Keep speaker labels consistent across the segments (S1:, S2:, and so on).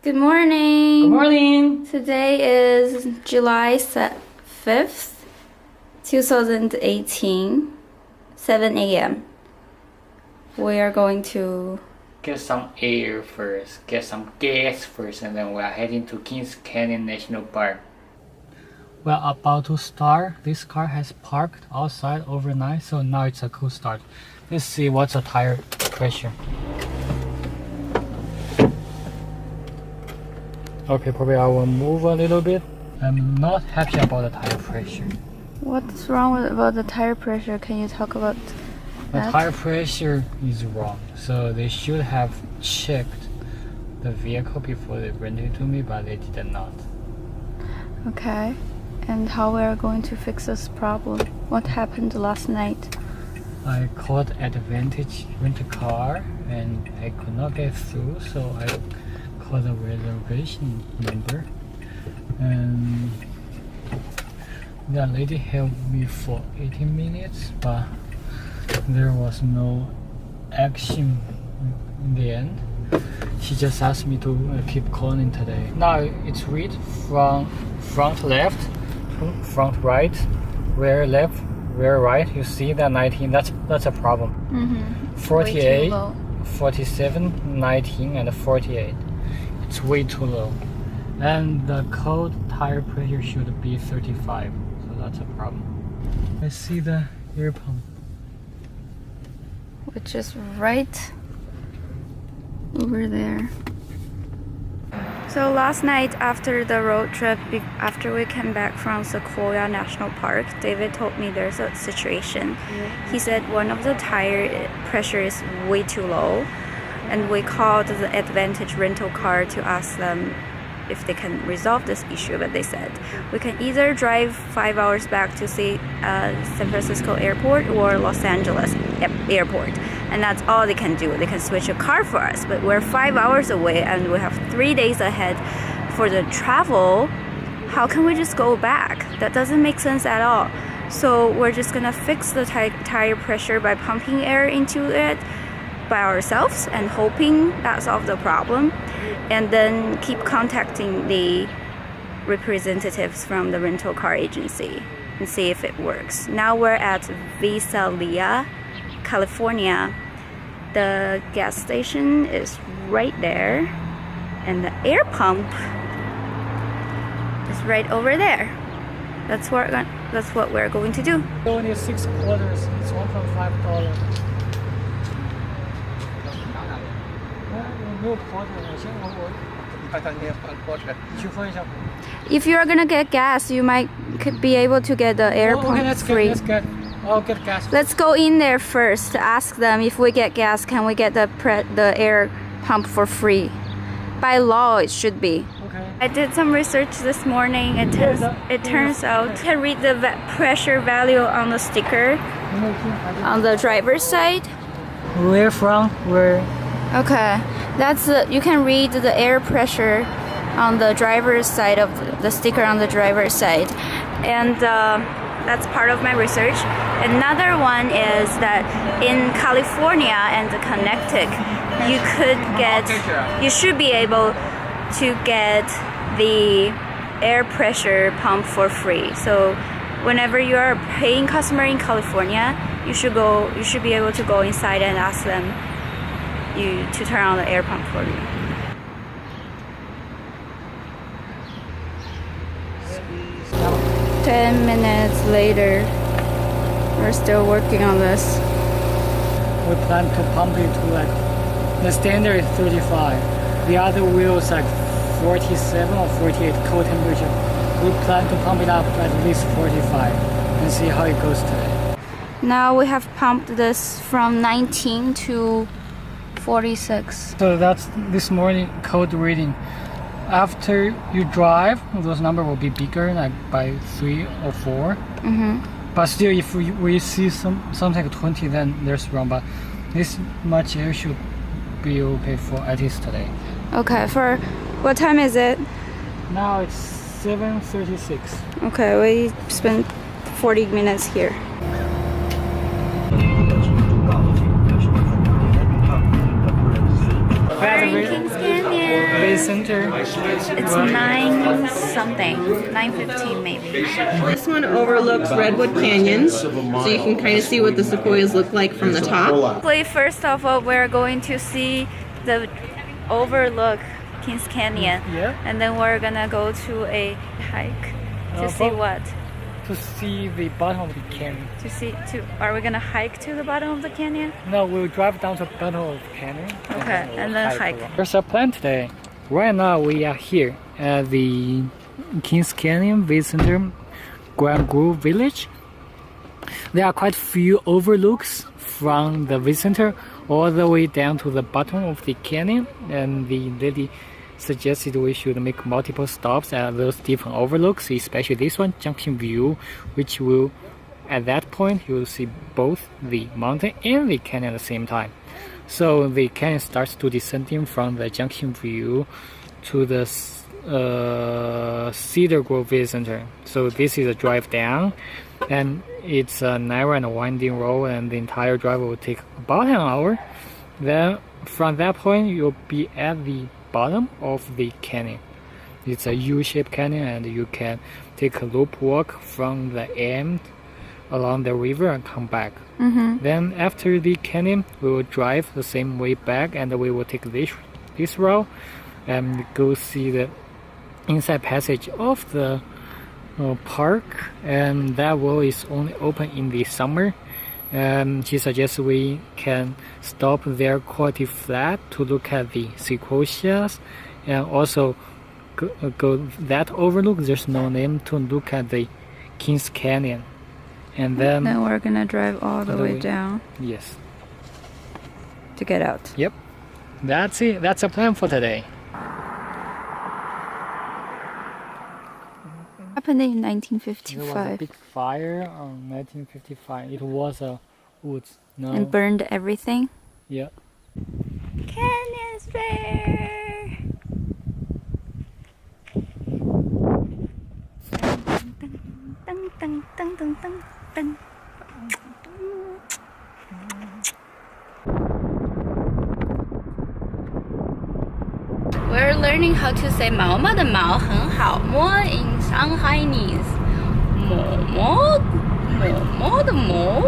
S1: Good morning.
S2: Good morning.
S1: Today is July 5th, 2018, 7 a.m. We are going to
S2: Get some air first, get some gas first, and then we are heading to Kings Canyon National Park. We're about to start. This car has parked outside overnight, so now it's a cool start. Let's see what's the tire pressure. Okay, probably I will move a little bit. I'm not happy about the tire pressure.
S1: What's wrong about the tire pressure? Can you talk about
S2: The
S1: that?
S2: tire pressure is wrong, so they should have checked the vehicle before they rented it to me, but they did not.
S1: Okay. And how we are going to fix this problem? What happened last night?
S2: I called Advantage Rent-A-Car and I could not get through, so I called the reservation number, and the lady held me for 18 minutes, but there was no action in the end. She just asked me to keep calling today. Now it's read from front left, front right, rear left, rear right. You see that 19, that's a problem. 48, 47, 19 and 48. It's way too low. And the cold tire pressure should be 35, so that's a problem. I see the air pump.
S1: Which is right over there. So last night after the road trip, after we came back from Sequoia National Park, David told me there's a situation. He said one of the tire pressure is way too low, and we called the Advantage rental car to ask them if they can resolve this issue, but they said we can either drive 5 hours back to see San Francisco airport or Los Angeles airport, and that's all they can do. They can switch a car for us, but we're 5 hours away and we have 3 days ahead for the travel. How can we just go back? That doesn't make sense at all. So we're just gonna fix the tire pressure by pumping air into it by ourselves and hoping that solves the problem, and then keep contacting the representatives from the rental car agency and see if it works. Now we're at Visalia, California. The gas station is right there, and the air pump is right over there. That's what we're going to do.
S2: Only 6 quarters, it's $1.5.
S1: If you are gonna get gas, you could be able to get the air pump free.
S2: I'll get gas.
S1: Let's go in there first. Ask them if we get gas, can we get the air pump for free? By law, it should be.
S2: Okay.
S1: I did some research this morning. It turns out you can read the pressure value on the sticker on the driver's side.
S2: Where from? Where?
S1: Okay, you can read the air pressure on the driver's side of the sticker on the driver's side, and that's part of my research. Another one is that in California and Connecticut, you should be able to get the air pressure pump for free. So whenever you are a paying customer in California, you should be able to go inside and ask them to turn on the air pump for you. Ten minutes later, we're still working on this.
S2: We plan to pump it to like, the standard is 35. The other wheel is like 47 or 48 cold temperature. We plan to pump it up to at least 45 and see how it goes today.
S1: Now we have pumped this from 19 to 46.
S2: So that's this morning code reading. After you drive, those numbers will be bigger, like by 3 or 4. But still, if we see something like 20, then there's wrong. But this much air should be okay for at least today.
S1: Okay, for what time is it?
S2: Now it's 7:36.
S1: Okay, we spent 40 minutes here. We're in Kings Canyon.
S2: Center.
S1: It's 9 something, 9:15 maybe.
S3: This one overlooks Redwood Canyon, so you can kind of see what the sequoias look like from the top.
S1: First of all, we're going to see the overlook Kings Canyon,
S2: Yeah.
S1: and then we're gonna go to a hike to see what?
S2: To see the bottom of the canyon.
S1: Are we gonna hike to the bottom of the canyon?
S2: No, we'll drive down to the bottom of the canyon.
S1: Okay, and then hike.
S2: There's a plan today. Right now we are here at the Kings Canyon Visitor Grand Grove Village. There are quite few overlooks from the visitor all the way down to the bottom of the canyon, and the lady suggested we should make multiple stops at those different overlooks, especially this one, Junction View, which will, at that point, you will see both the mountain and the canyon at the same time. So the canyon starts to descending from the Junction View to the Cedar Grove Visitor. So this is a drive down, and it's a narrow and winding road, and the entire drive will take about an hour. Then from that point, you'll be at the bottom of the canyon. It's a U-shaped canyon, and you can take a loop walk from the end along the river and come back. Then after the canyon, we will drive the same way back, and we will take this route and go see the inside passage of the park, and that wall is only open in the summer. She suggests we can stop there quality flat to look at the sequoias, and also go that overlook. There's no name to look at the Kings Canyon, and then
S1: we're gonna drive all the way down.
S2: Yes.
S1: To get out.
S2: Yep. That's it. That's a plan for today.
S1: Happened in
S2: There was a
S1: 1955
S2: big fire in 1955. It was a woods. No.
S1: and burned everything.
S2: Yeah.
S1: Canyons there. Dun, dun, dun, dun, dun, dun. We're learning how to say 毛毛的毛很好摸 in Shanghainese. 毛毛的毛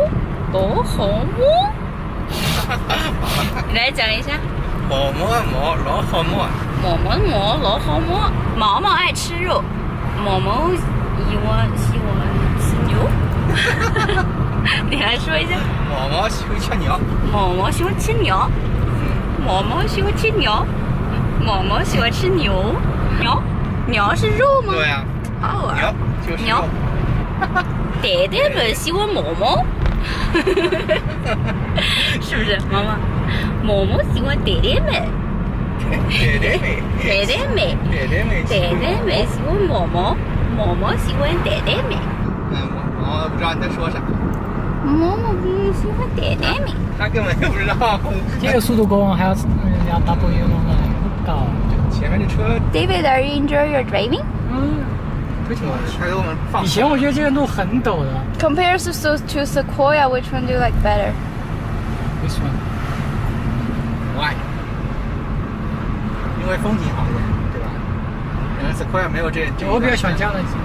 S1: 多好摸。你来讲一下。
S4: 毛毛的毛老好摸，
S1: 毛毛的毛老好摸。毛毛爱吃肉，毛毛喜欢吃牛。你来说一下。
S4: 毛毛喜欢吃牛，
S1: 毛毛喜欢吃牛。毛毛喜欢吃牛。毛毛喜欢吃牛。牛是肉吗？
S4: 对呀、
S1: 好玩。
S4: 牛就是
S1: 牛
S4: 肉。
S1: 爹爹们喜欢毛毛。是不是妈妈？毛毛喜欢爹爹们。
S4: 爹爹妹，
S1: 爹爹妹。
S4: 爹爹妹，
S1: 爹爹妹喜欢毛毛，毛毛喜欢爹爹妹。
S4: 我不知道你在说啥。
S1: 毛毛不喜欢爹爹妹。
S4: 他根本就不知道。
S2: 这个速度高还要2W不高。
S4: 前面这车，
S1: David, are you enjoying your driving?
S4: 不挺还给我们放。
S2: 以前我觉得这个路很陡的。
S1: Compared to Sequoia, which one do you like better?
S2: This one.
S4: Why？因为风景好一点，对吧？可能 Sequoia 没有这。
S2: 我比较喜欢这样的景色。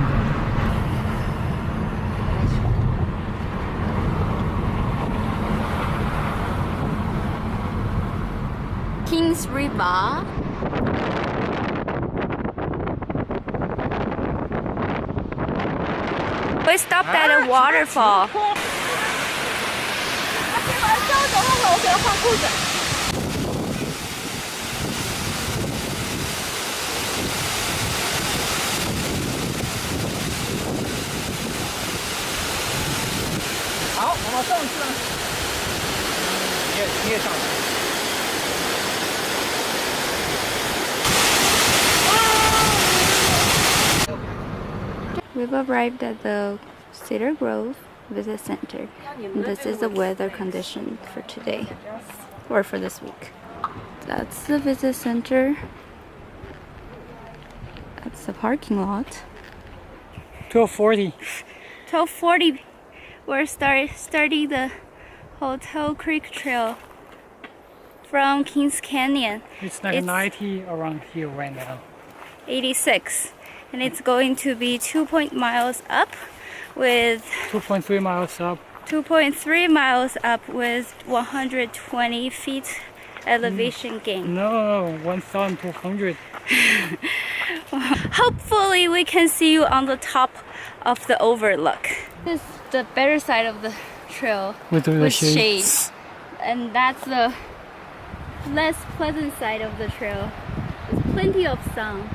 S1: Kings River. We stopped at a waterfall.
S4: 好，我们上去了。你也上去。
S1: We've arrived at the Cedar Grove Visit Center. And this is the weather condition for today, or for this week. That's the visit center. That's the parking lot.
S2: 12:40.
S1: 12:40. We're starting the Hotel Creek Trail from Kings Canyon.
S2: It's like 90 around here right now.
S1: 86, and it's going to be 2 miles up with
S2: 2.3 miles up.
S1: 2.3 miles up with 120 feet elevation gain.
S2: No, 1,200.
S1: Hopefully we can see you on the top of the overlook. This is the better side of the trail
S2: With the
S1: shade.
S2: shades.
S1: And that's the less pleasant side of the trail. There's plenty of sun,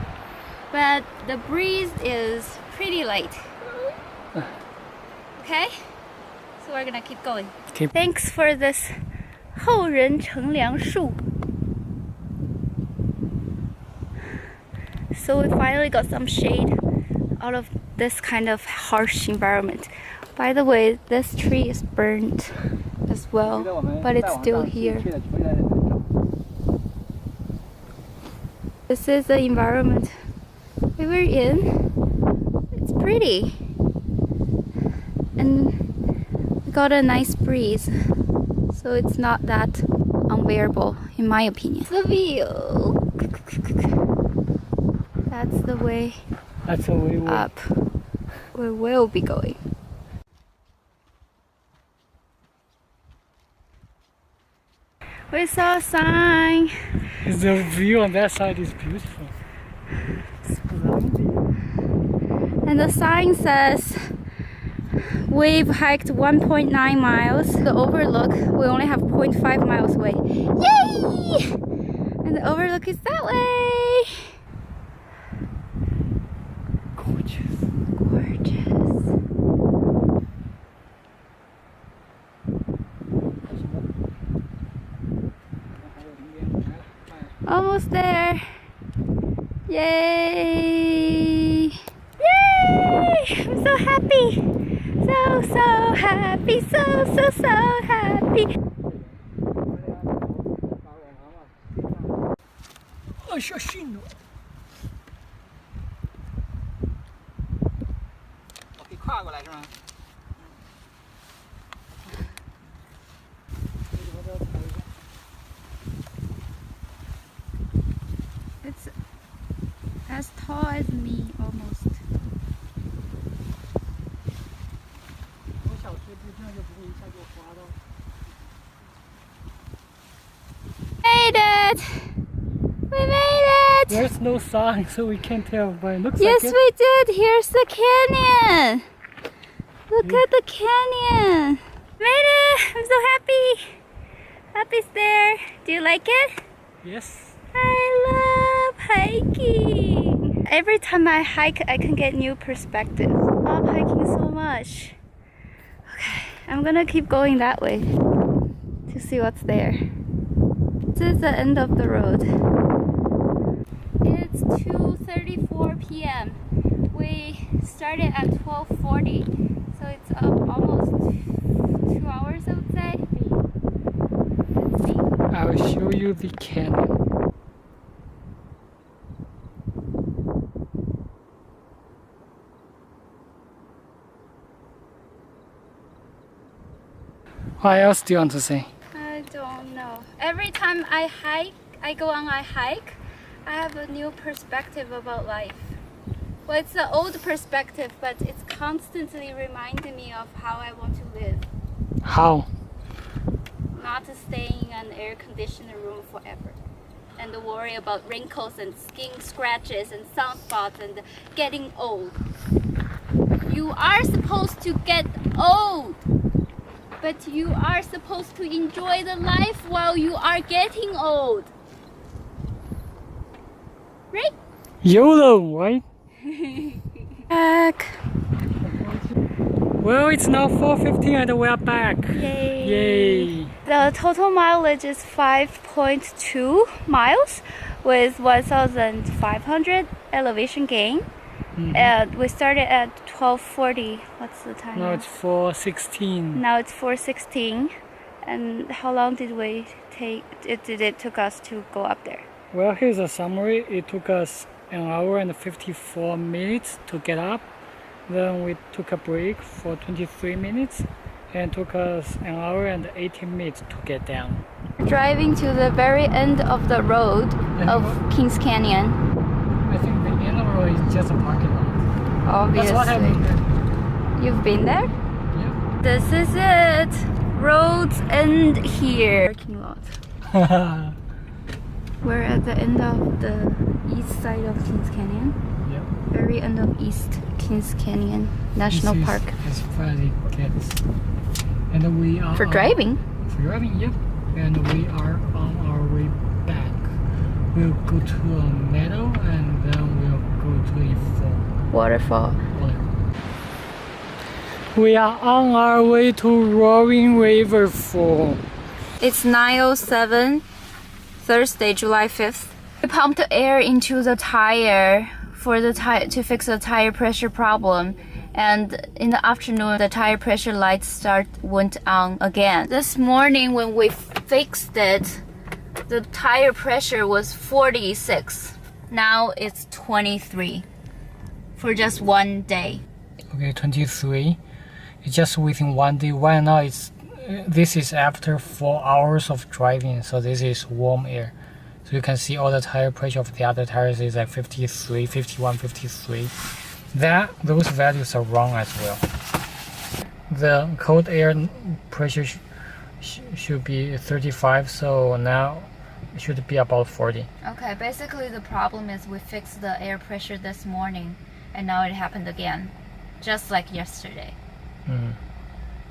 S1: but the breeze is pretty light. Okay? So we're gonna keep going.
S2: Okay.
S1: Thanks for this 后人乘凉树. So we finally got some shade out of this kind of harsh environment. By the way, this tree is burnt as well, but it's still here. This is the environment we were in. It's pretty. And we got a nice breeze, so it's not that unbearable in my opinion. The view. That's the way
S2: That's the way we
S1: up we will be going. We saw a sign.
S2: The view on that side is beautiful.
S1: And the sign says we've hiked 1.9 miles. The overlook we only have 0.5 miles away. Yay! And the overlook is that way.
S2: Gorgeous.
S1: Gorgeous. Almost there. Yay! Yay! I'm so happy. So happy. So happy.
S2: Oh, 小心哦！
S4: 我可以跨过来是吗？
S1: It's as tall as me almost.
S2: 我小学这样就不会一下就滑到。
S1: Made it! We made it!
S2: There's no sign, so we can't tell, but it looks
S1: Yes,
S2: like it.
S1: we did. Here's the canyon. Look at the canyon. Made it! I'm so happy. Happy's there. Do you like it?
S2: Yes.
S1: I love hiking. Every time I hike, I can get new perspective. I love hiking so much. Okay, I'm gonna keep going that way to see what's there. This is the end of the road. It's 2:34 p.m. We started at 12:40, so it's almost 2 hours, I would say. Let's see.
S2: I will show you the canyon. What else do you want to say?
S1: I don't know. Every time I go on a hike, I have a new perspective about life. Well, it's the old perspective, but it's constantly reminding me of how I want to live.
S2: How?
S1: Not to stay in an air-conditioned room forever. And to worry about wrinkles and skin scratches and sunspots and getting old. You are supposed to get old. But you are supposed to enjoy the life while you are getting old. Right?
S2: YOLO, right?
S1: Back.
S2: Well, it's now 4:15 and we're back.
S1: Yay.
S2: Yay.
S1: The total mileage is 5.2 miles with 1,500 elevation gain. And we started at 12:40. What's the time?
S2: Now it's 4:16.
S1: Now it's 4:16. And how long did we take? It took us to go up there.
S2: Well, here's a summary. It took us an hour and 54 minutes to get up. Then we took a break for 23 minutes and took us an hour and 18 minutes to get down.
S1: driving to the very end of the road of Kings Canyon.
S2: I think the end of the road is just a parking lot.
S1: Obviously.
S2: That's what I mean.
S1: You've been there?
S2: Yeah.
S1: This is it. Roads end here. Parking lot. We're at the end of the east side of Kings Canyon.
S2: Yep.
S1: Very end of East Kings Canyon National Park.
S2: As far as it gets. And we are
S1: For driving?
S2: For driving, yep. And we are on our way back. We'll go to a meadow and then we'll go to a fall.
S1: Waterfall.
S2: We are on our way to Roaring River Fall.
S1: It's 9:07, Thursday, July 5th. We pumped air into the tire for the to fix the tire pressure problem. And in the afternoon, the tire pressure lights went on again. This morning when we fixed it, the tire pressure was 46. Now it's 23 for just one day.
S2: Okay, 23. It's just within one day. Right now, this is after 4 hours of driving, so this is warm air. So you can see all the tire pressure of the other tires is at 53, 51, 53. Those values are wrong as well. The cold air pressure should be 35, so now it should be about 40.
S1: Okay, basically the problem is we fixed the air pressure this morning and now it happened again, just like yesterday.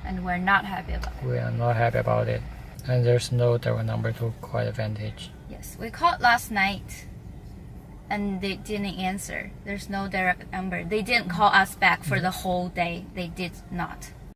S1: And we're not happy about it.
S2: We are not happy about it. And there's no direct number to call Advantage.
S1: Yes, we called last night and they didn't answer. There's no direct number. They didn't call us back for the whole day. They did not.